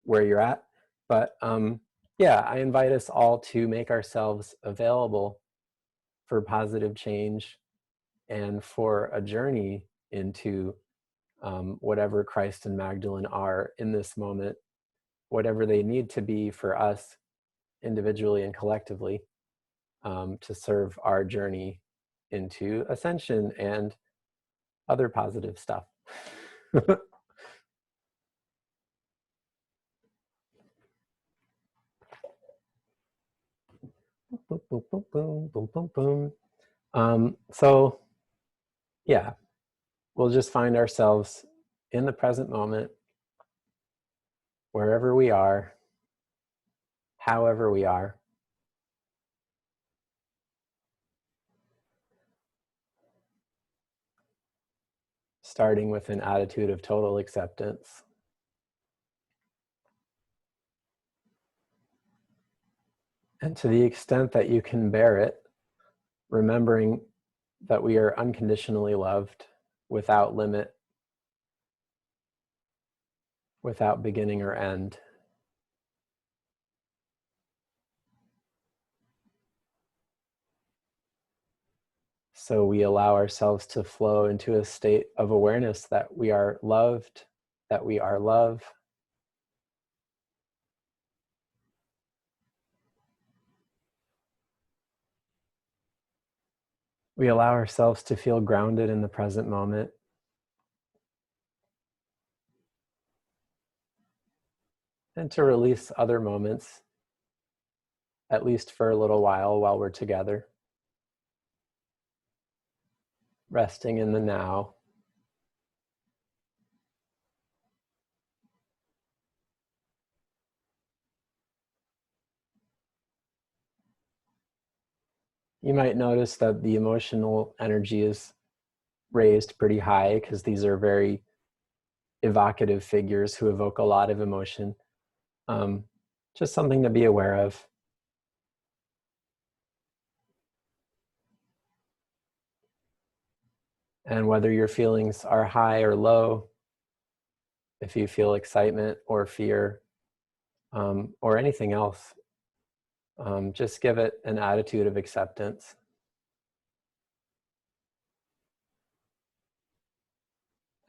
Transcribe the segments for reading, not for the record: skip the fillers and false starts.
where you're at. But yeah, I invite us all to make ourselves available for positive change and for a journey into whatever Christ and Magdalene are in this moment, whatever they need to be for us individually and collectively, to serve our journey into ascension and other positive stuff. Boom, boom, boom, boom, boom, boom, boom. So yeah, we'll just find ourselves in the present moment, wherever we are, however we are. Starting with an attitude of total acceptance. And to the extent that you can bear it, remembering that we are unconditionally loved, without limit, without beginning or end. So we allow ourselves to flow into a state of awareness that we are loved, that we are love. We allow ourselves to feel grounded in the present moment. And to release other moments, at least for a little while we're together. Resting in the now. You might notice that the emotional energy is raised pretty high because these are very evocative figures who evoke a lot of emotion. Just something to be aware of. And whether your feelings are high or low, if you feel excitement or fear, or anything else, just give it an attitude of acceptance.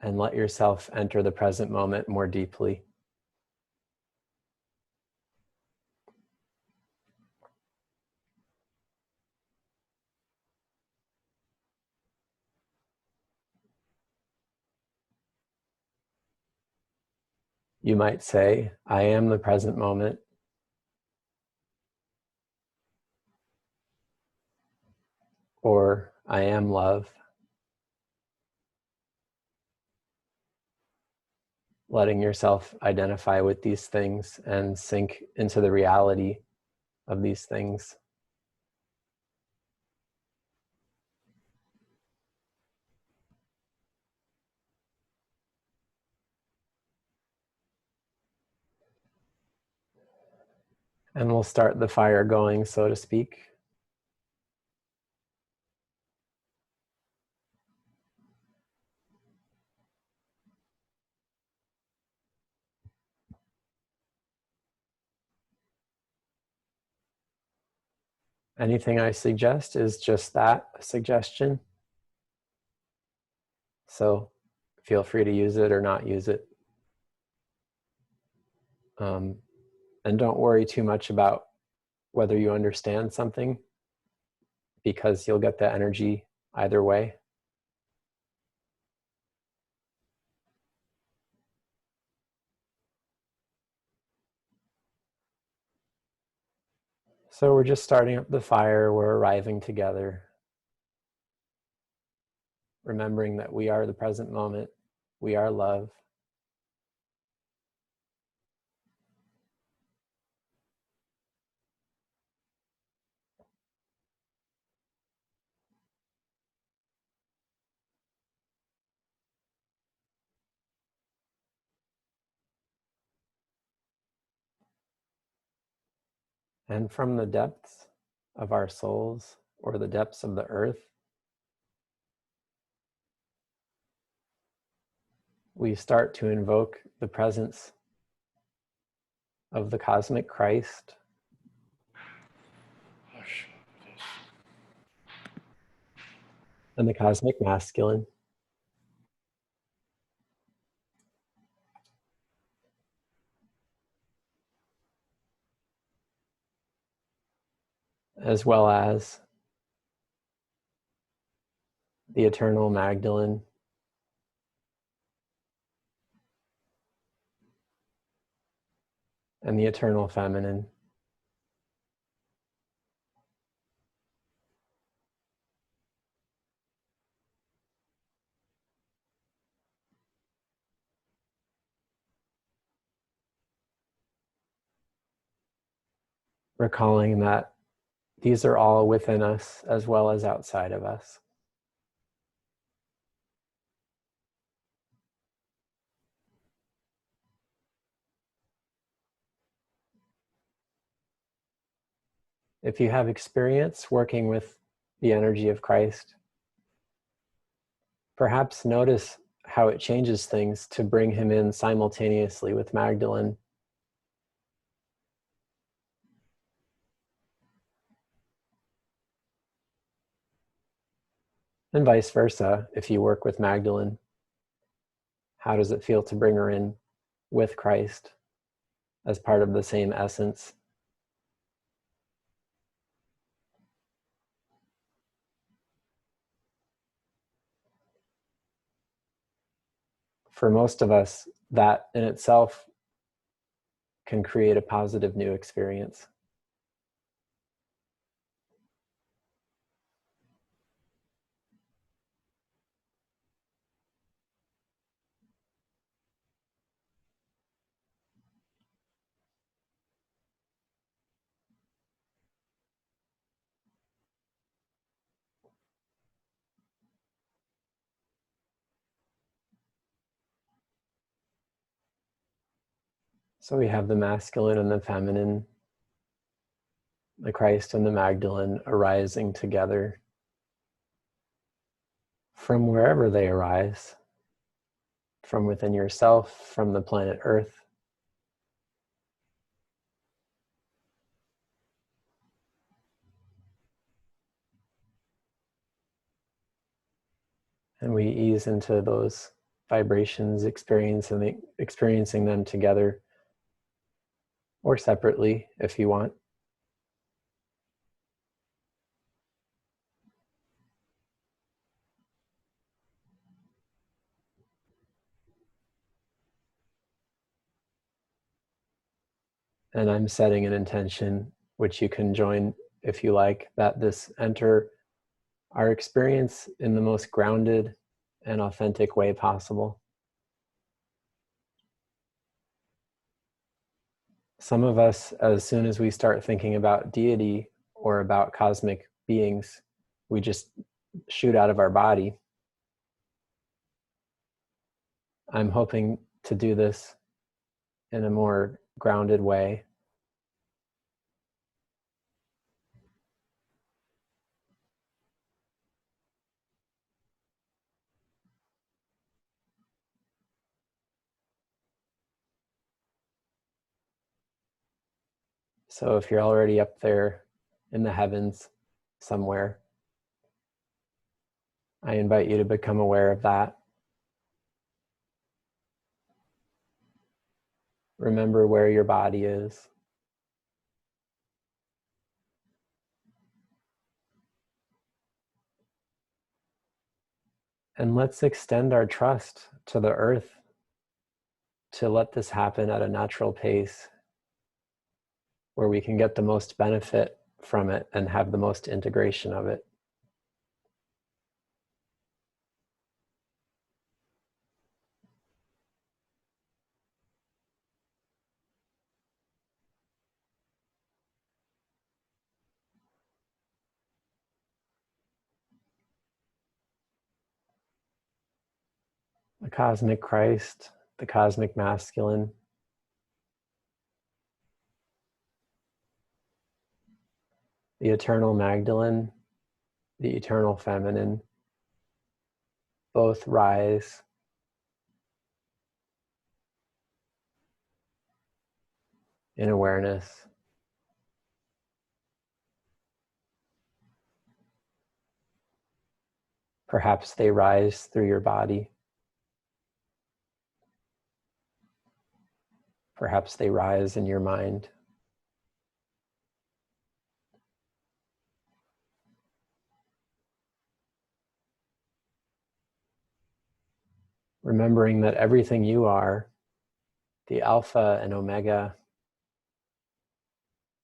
And let yourself enter the present moment more deeply. You might say, I am the present moment. Or I am love. Letting yourself identify with these things and sink into the reality of these things. And we'll start the fire going, so to speak. Anything I suggest is just that, a suggestion. So feel free to use it or not use it. And don't worry too much about whether you understand something, because you'll get the energy either way. So we're just starting up the fire, we're arriving together. Remembering that we are the present moment, we are love. And from the depths of our souls, or the depths of the earth, we start to invoke the presence of the cosmic Christ and the cosmic masculine, as well as the eternal Magdalene and the eternal feminine. Recalling that these are all within us as well as outside of us. If you have experience working with the energy of Christ, perhaps notice how it changes things to bring him in simultaneously with Magdalene. And vice versa, if you work with Magdalene, how does it feel to bring her in with Christ as part of the same essence? For most of us, that in itself can create a positive new experience. So we have the masculine and the feminine, the Christ and the Magdalene arising together from wherever they arise, from within yourself, from the planet Earth. And we ease into those vibrations, experiencing them together or separately if you want. And I'm setting an intention, which you can join if you like, that this enter our experience in the most grounded and authentic way possible. Some of us, as soon as we start thinking about deity or about cosmic beings, we just shoot out of our body. I'm hoping to do this in a more grounded way. So if you're already up there in the heavens somewhere, I invite you to become aware of that. Remember where your body is. And let's extend our trust to the earth to let this happen at a natural pace where we can get the most benefit from it and have the most integration of it. The cosmic Christ, the cosmic masculine, the eternal Magdalene, the eternal feminine, both rise in awareness. Perhaps they rise through your body. Perhaps they rise in your mind. Remembering that everything you are, the alpha and omega,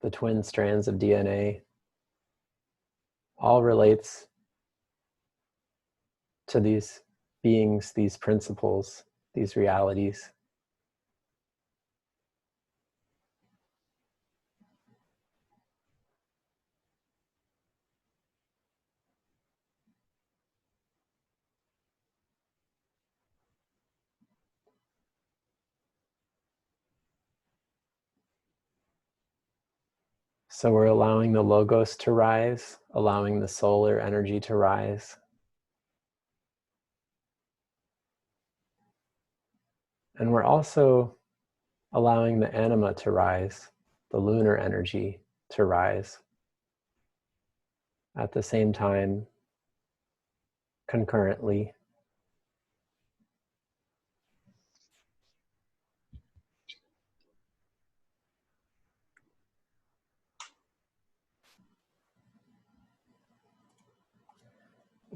the twin strands of DNA, all relates to these beings, these principles, these realities. So we're allowing the logos to rise, allowing the solar energy to rise. And we're also allowing the anima to rise, the lunar energy to rise. At the same time, concurrently.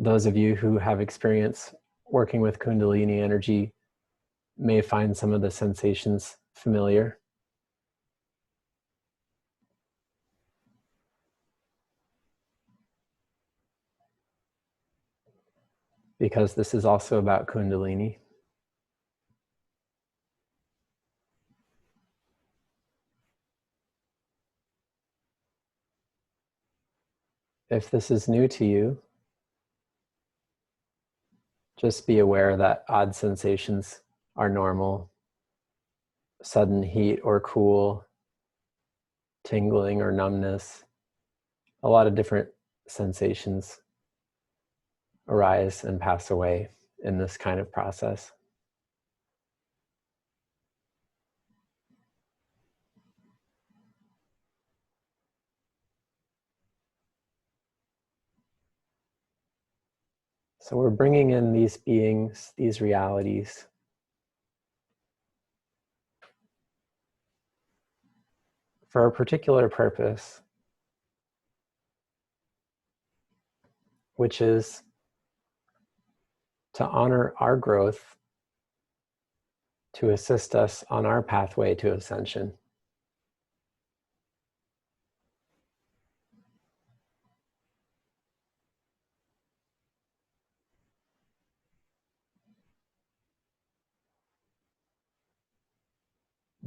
Those of you who have experience working with Kundalini energy may find some of the sensations familiar. Because this is also about Kundalini. If this is new to you, just be aware that odd sensations are normal. Sudden heat or cool, tingling or numbness, a lot of different sensations arise and pass away in this kind of process. So we're bringing in these beings, these realities, for a particular purpose, which is to honor our growth, to assist us on our pathway to ascension.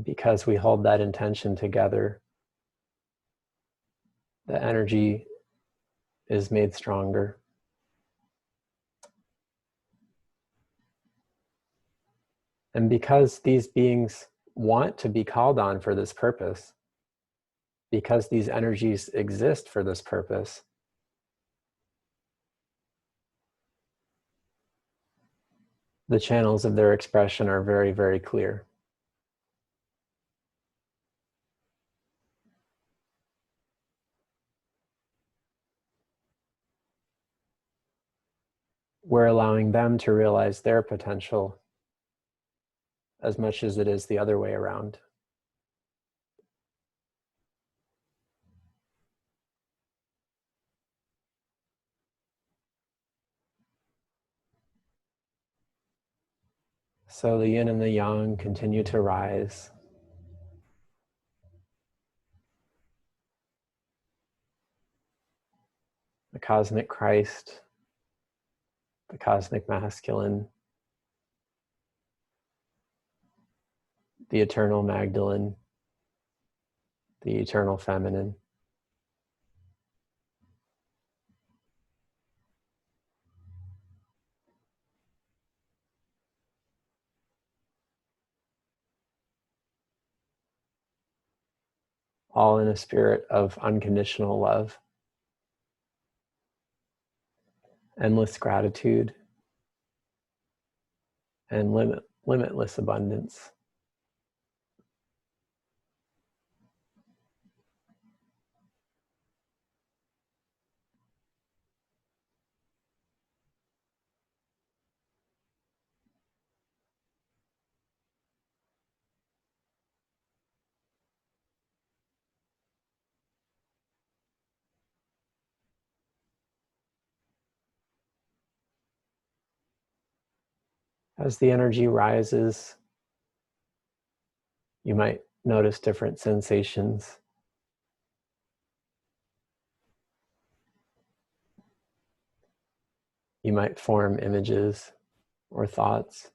Because we hold that intention together, the energy is made stronger. And because these beings want to be called on for this purpose, because these energies exist for this purpose, the channels of their expression are very, very clear. We're allowing them to realize their potential as much as it is the other way around. So the yin and the yang continue to rise. The cosmic Christ, the cosmic masculine, the eternal Magdalene, the eternal feminine. All in a spirit of unconditional love, endless gratitude, and limitless abundance. As the energy rises, you might notice different sensations. You might form images or thoughts.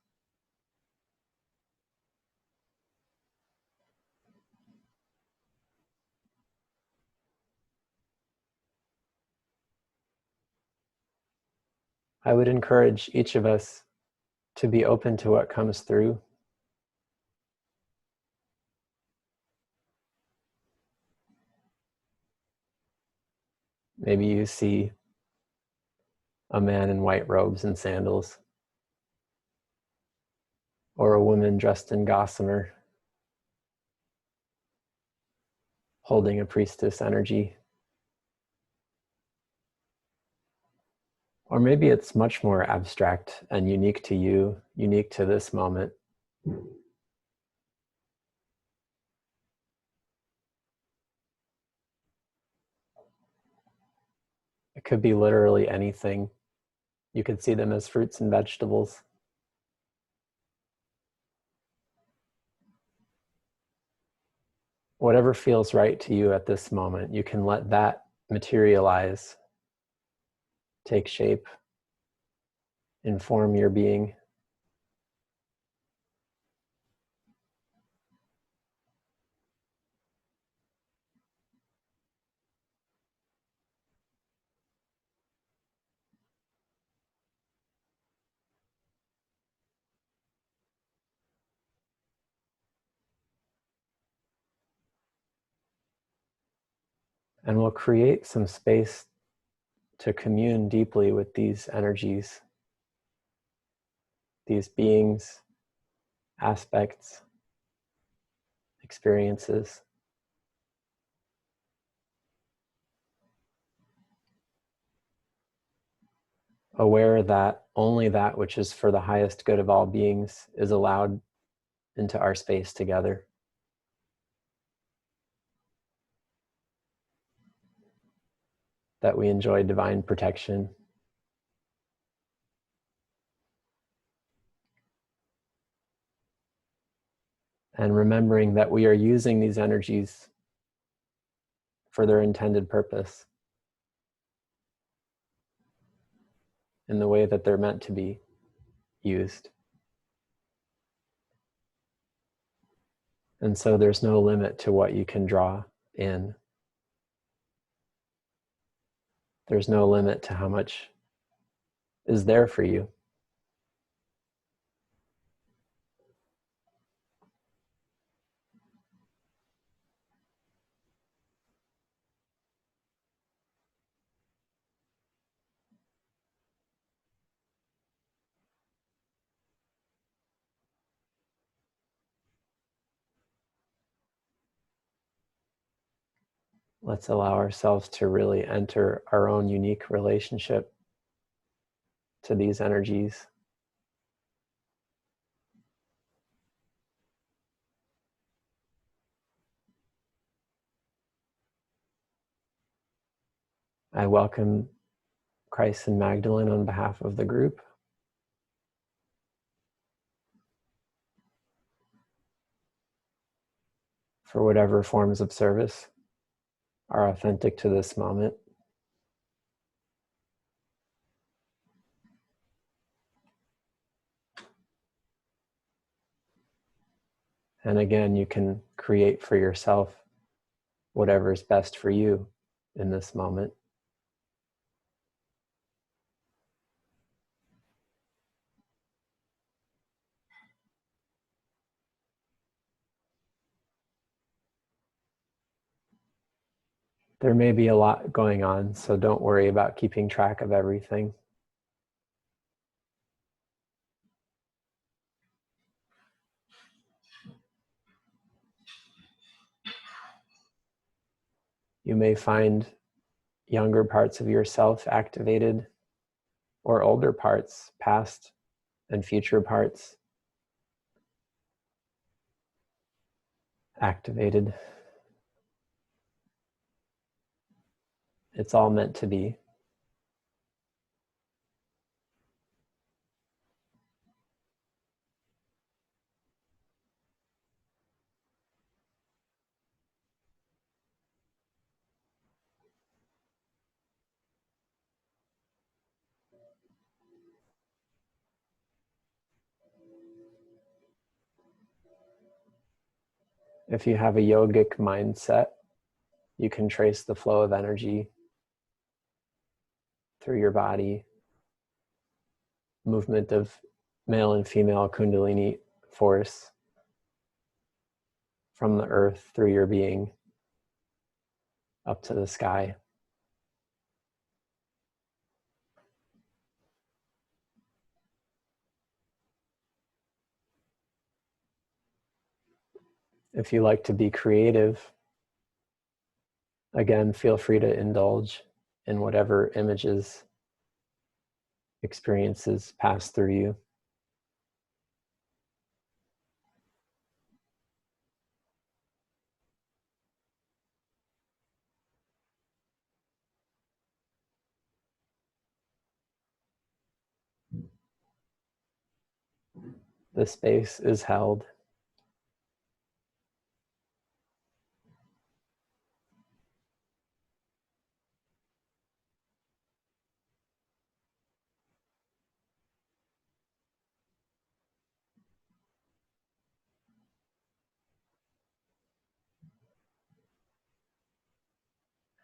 I would encourage each of us to be open to what comes through. Maybe you see a man in white robes and sandals, or a woman dressed in gossamer, holding a priestess energy. Or maybe it's much more abstract and unique to you, unique to this moment. It could be literally anything. You could see them as fruits and vegetables. Whatever feels right to you at this moment, you can let that materialize, take shape, inform your being. And we'll create some space to commune deeply with these energies, these beings, aspects, experiences. Aware that only that which is for the highest good of all beings is allowed into our space together. That we enjoy divine protection. And remembering that we are using these energies for their intended purpose, in the way that they're meant to be used. And so there's no limit to what you can draw in. There's no limit to how much is there for you. Let's allow ourselves to really enter our own unique relationship to these energies. I welcome Christ and Magdalene on behalf of the group. For whatever forms of service are authentic to this moment. And again, you can create for yourself whatever is best for you in this moment. There may be a lot going on, so don't worry about keeping track of everything. You may find younger parts of yourself activated, or older parts, past and future parts, activated. It's all meant to be. If you have a yogic mindset, you can trace the flow of energy through your body, movement of male and female kundalini force from the earth through your being up to the sky. If you like to be creative, again, feel free to indulge in whatever images, experiences pass through you. The space is held.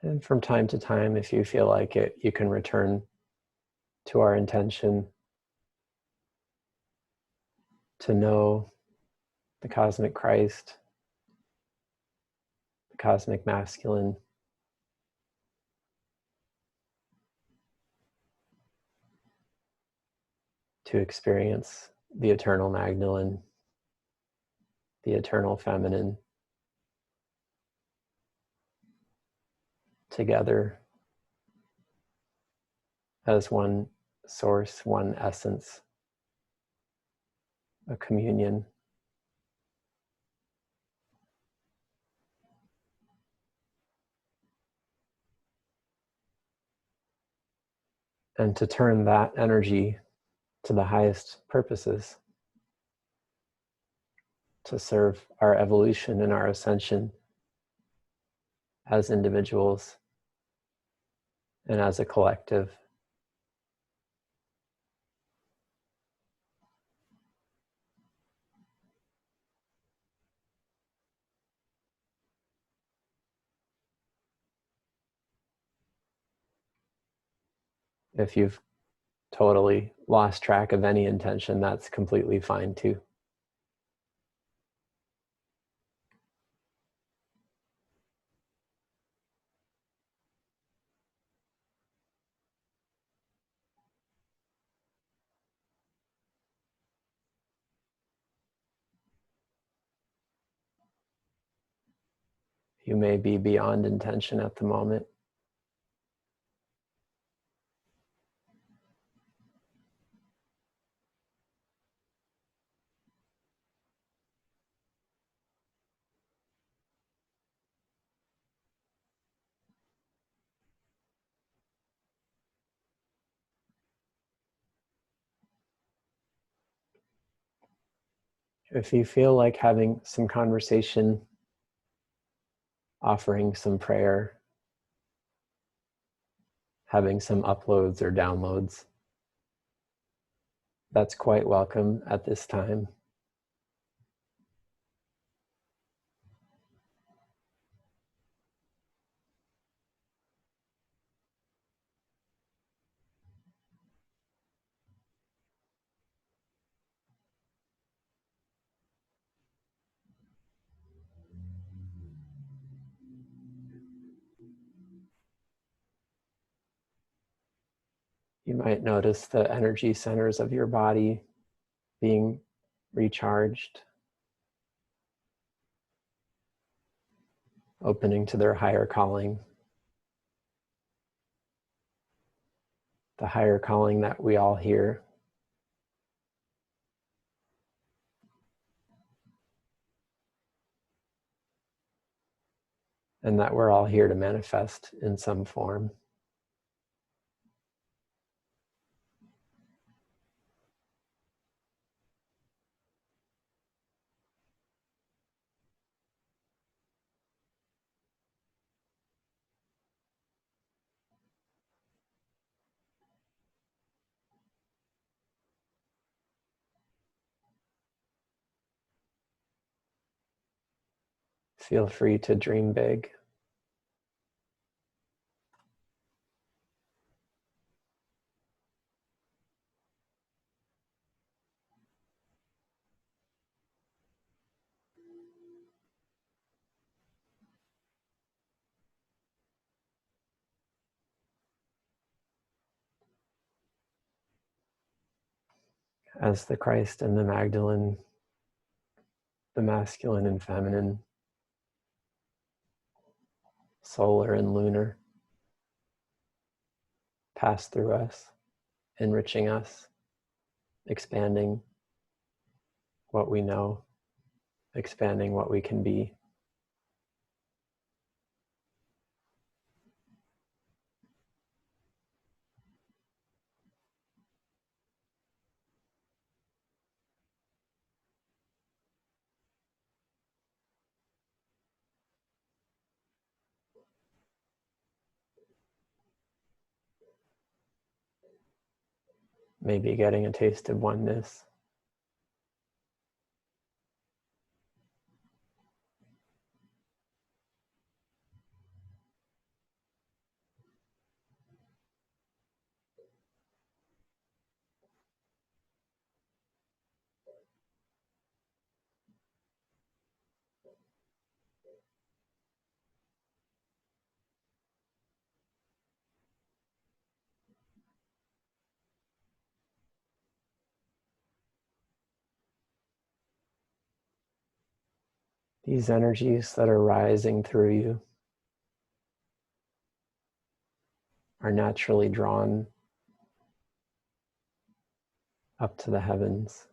And from time to time, if you feel like it, you can return to our intention to know the cosmic Christ, the cosmic masculine, to experience the eternal Magdalene, the eternal feminine, together as one source, one essence, a communion. And to turn that energy to the highest purposes, to serve our evolution and our ascension as individuals and as a collective. If you've totally lost track of any intention, that's completely fine too. You may be beyond intention at the moment. If you feel like having some conversation, offering some prayer, having some uploads or downloads, that's quite welcome at this time. You might notice the energy centers of your body being recharged, opening to their higher calling, the higher calling that we all hear. And that we're all here to manifest in some form. Feel free to dream big. As the Christ and the Magdalene, the masculine and feminine, solar and lunar, pass through us, enriching us, expanding what we know, expanding what we can be. Maybe getting a taste of oneness. These energies that are rising through you are naturally drawn up to the heavens.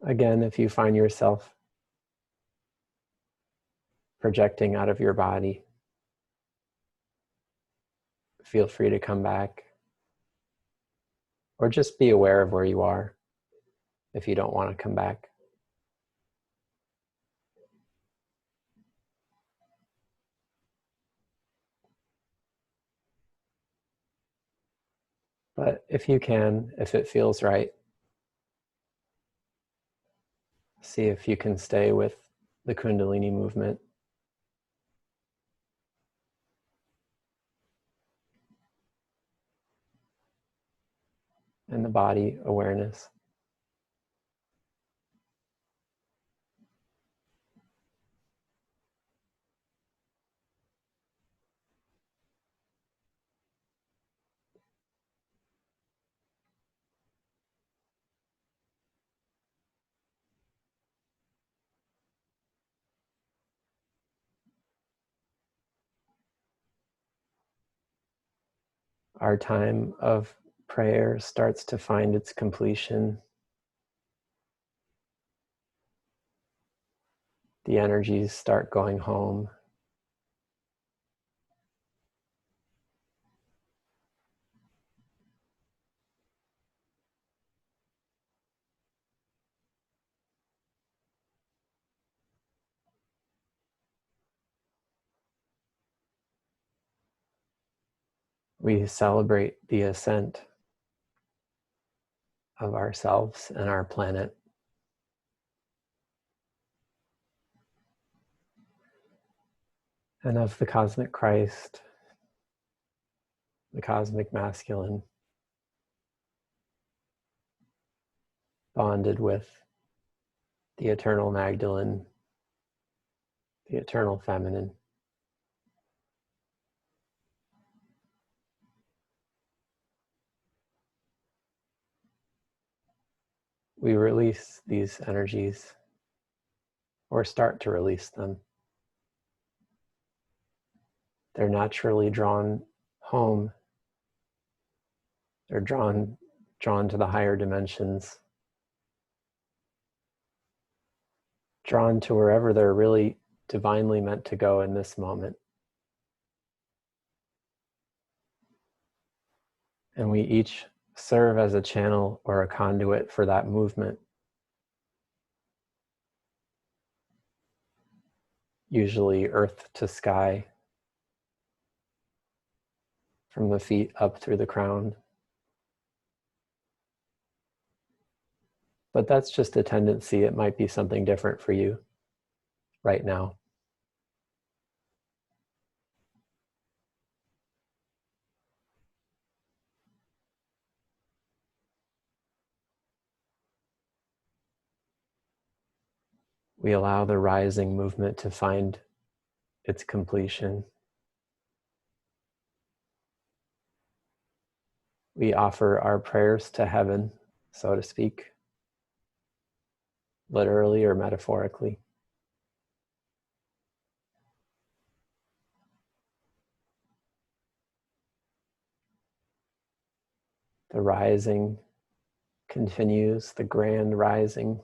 Again, if you find yourself projecting out of your body, feel free to come back, or just be aware of where you are if you don't want to come back. But if you can, if it feels right, see if you can stay with the Kundalini movement and the body awareness. Our time of prayer starts to find its completion. The energies start going home. We celebrate the ascent of ourselves and our planet. And of the cosmic Christ, the cosmic masculine, bonded with the eternal Magdalene, the eternal feminine. We release these energies, or start to release them. They're naturally drawn home. They're drawn to the higher dimensions, drawn to wherever they're really divinely meant to go in this moment. And we each serve as a channel or a conduit for that movement. Usually earth to sky, from the feet up through the crown. But that's just a tendency. It might be something different for you right now. We allow the rising movement to find its completion. We offer our prayers to heaven, so to speak, literally or metaphorically. The rising continues, the grand rising.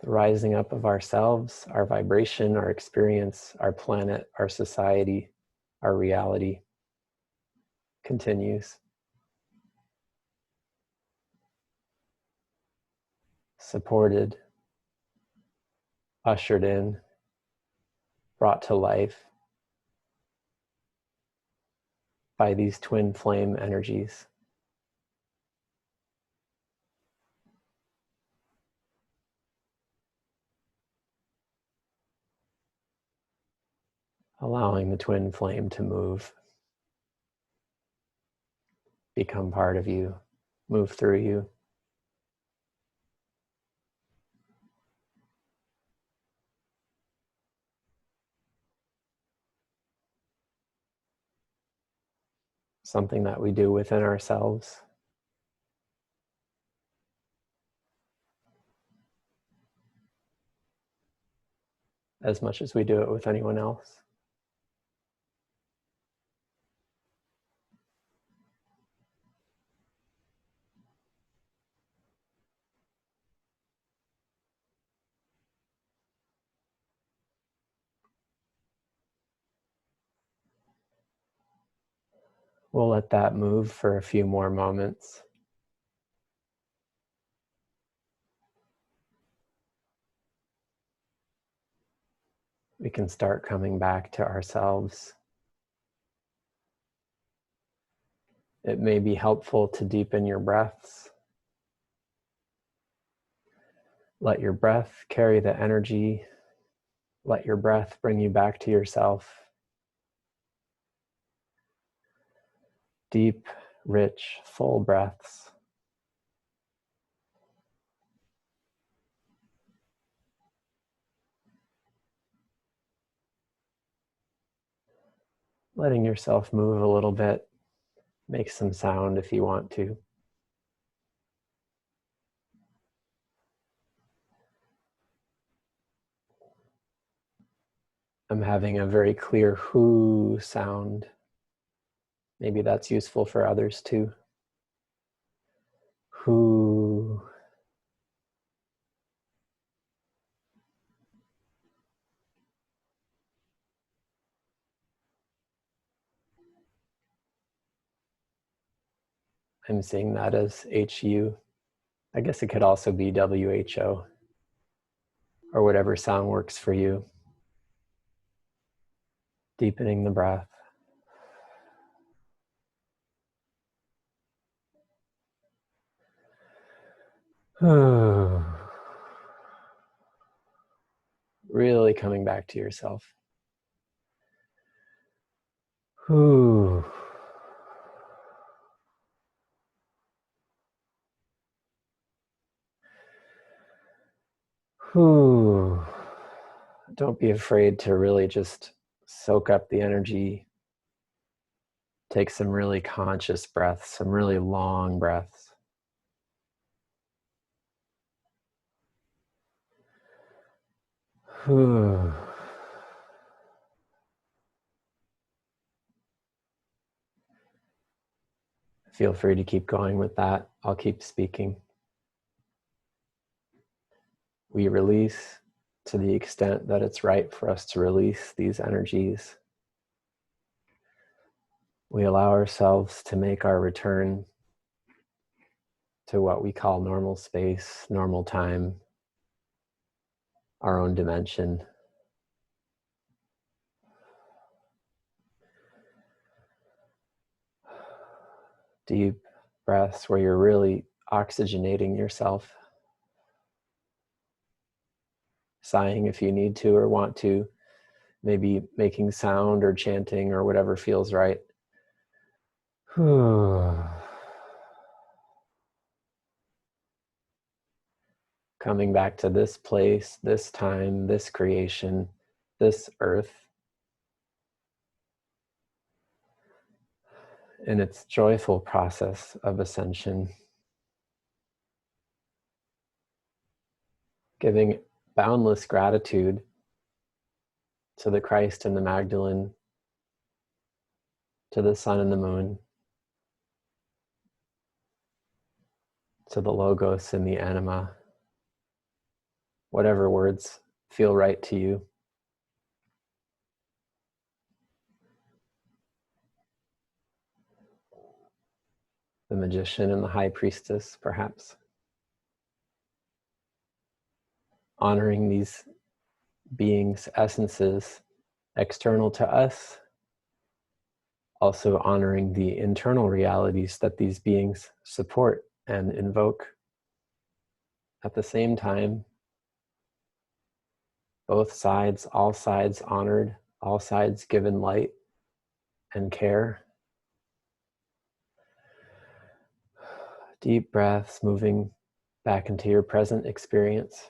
The rising up of ourselves, our vibration, our experience, our planet, our society, our reality continues. Supported, ushered in, brought to life by these twin flame energies. Allowing the twin flame to move, become part of you, move through you. Something that we do within ourselves. As much as we do it with anyone else. We'll let that move for a few more moments. We can start coming back to ourselves. It may be helpful to deepen your breaths. Let your breath carry the energy. Let your breath bring you back to yourself. Deep, rich, full breaths. Letting yourself move a little bit. Make some sound if you want to. I'm having a very clear whoo sound. Maybe that's useful for others too. Whoo. I'm seeing that as HU. I guess it could also be WHO or whatever sound works for you. Deepening the breath. Really coming back to yourself. Don't be afraid to really just soak up the energy. Take some really conscious breaths, some really long breaths. Feel free to keep going with that. I'll keep speaking. We release to the extent that it's right for us to release these energies. We allow ourselves to make our return to what we call normal space, normal time, our own dimension. Deep, breaths where you're really oxygenating yourself, sighing if you need to or want to, maybe making sound or chanting or whatever feels right. Coming back to this place, this time, this creation, this earth, in its joyful process of ascension, giving boundless gratitude to the Christ and the Magdalene, to the sun and the moon, to the Logos and the Anima, whatever words feel right to you. The magician and the high priestess, perhaps. Honoring these beings' essences external to us, also honoring the internal realities that these beings support and invoke. At the same time, both sides, all sides honored, all sides given light and care. Deep breaths, moving back into your present experience.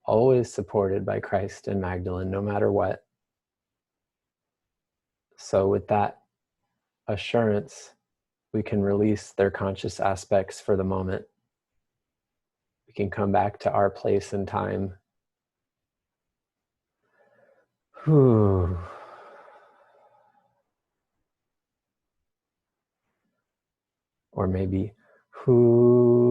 Always supported by Christ and Magdalene, no matter what. So with that assurance, we can release their conscious aspects for the moment. We can come back to our place and time. Whew. Or maybe, who.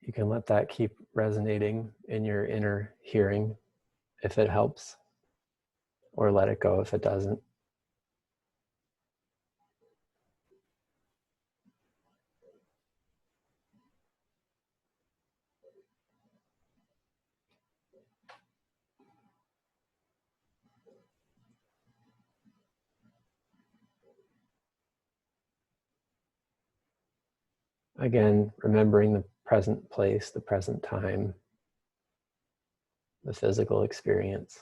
You can let that keep resonating in your inner hearing if it helps, or let it go if it doesn't. Again, remembering the present place, the present time, the physical experience.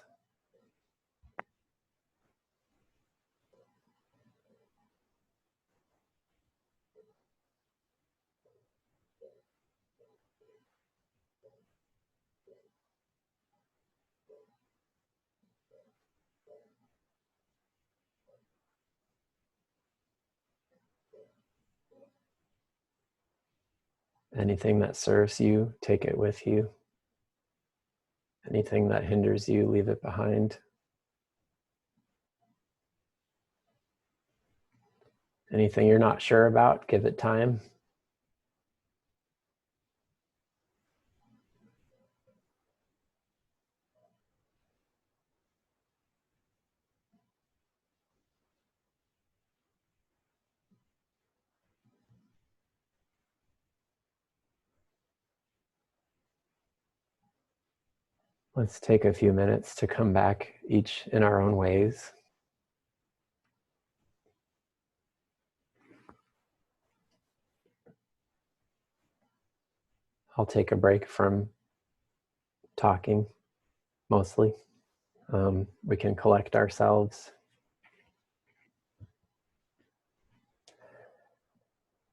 Anything that serves you, take it with you. Anything that hinders you, leave it behind. Anything you're not sure about, give it time. Let's take a few minutes to come back, each in our own ways. I'll take a break from talking, mostly. We can collect ourselves